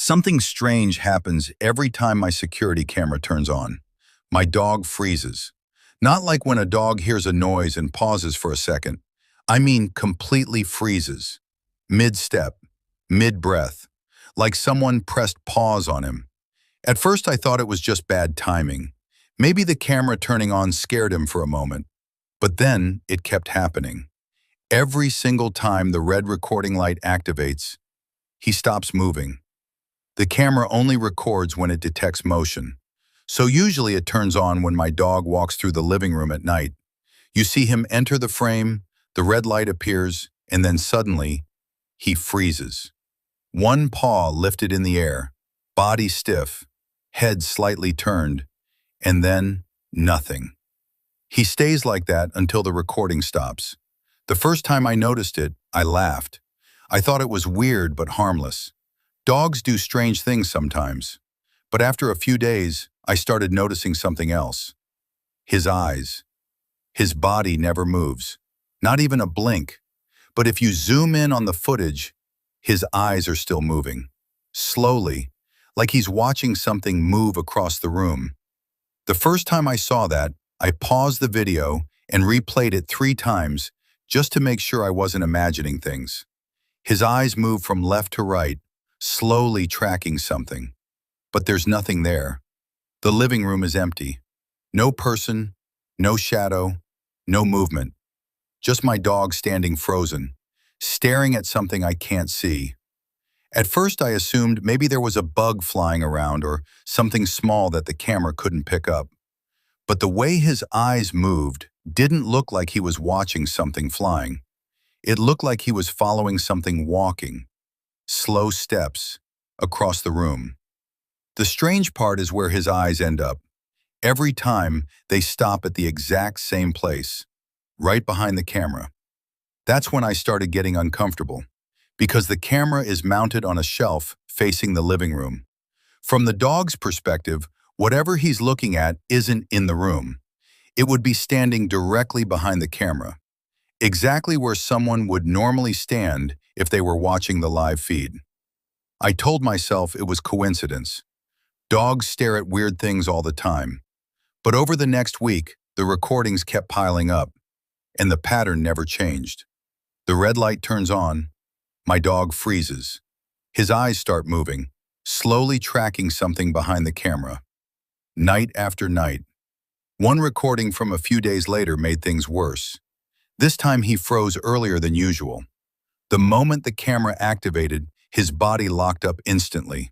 Something strange happens every time my security camera turns on. My dog freezes. Not like when a dog hears a noise and pauses for a second. I mean completely freezes. Mid-step, mid-breath, like someone pressed pause on him. At first I thought it was just bad timing. Maybe the camera turning on scared him for a moment. But then it kept happening. Every single time the red recording light activates, he stops moving. The camera only records when it detects motion. So usually it turns on when my dog walks through the living room at night. You see him enter the frame, the red light appears, and then suddenly, he freezes. One paw lifted in the air, body stiff, head slightly turned, and then nothing. He stays like that until the recording stops. The first time I noticed it, I laughed. I thought it was weird but harmless. Dogs do strange things sometimes. But after a few days, I started noticing something else. His eyes. His body never moves, not even a blink. But if you zoom in on the footage, his eyes are still moving. Slowly, like he's watching something move across the room. The first time I saw that, I paused the video and replayed it 3 times just to make sure I wasn't imagining things. His eyes move from left to right, slowly tracking something. But there's nothing there. The living room is empty. No person, no shadow, no movement. Just my dog standing frozen, staring at something I can't see. At first I assumed maybe there was a bug flying around or something small that the camera couldn't pick up. But the way his eyes moved didn't look like he was watching something flying. It looked like he was following something walking. Slow steps across the room. The strange part is where his eyes end up. Every time they stop at the exact same place, right behind the camera. That's when I started getting uncomfortable, because the camera is mounted on a shelf facing the living room. From the dog's perspective, whatever he's looking at isn't in the room. It would be standing directly behind the camera, exactly where someone would normally stand if they were watching the live feed. I told myself it was coincidence. Dogs stare at weird things all the time. But over the next week, the recordings kept piling up, and the pattern never changed. The red light turns on, my dog freezes. His eyes start moving, slowly tracking something behind the camera. Night after night. One recording from a few days later made things worse. This time he froze earlier than usual. The moment the camera activated, his body locked up instantly.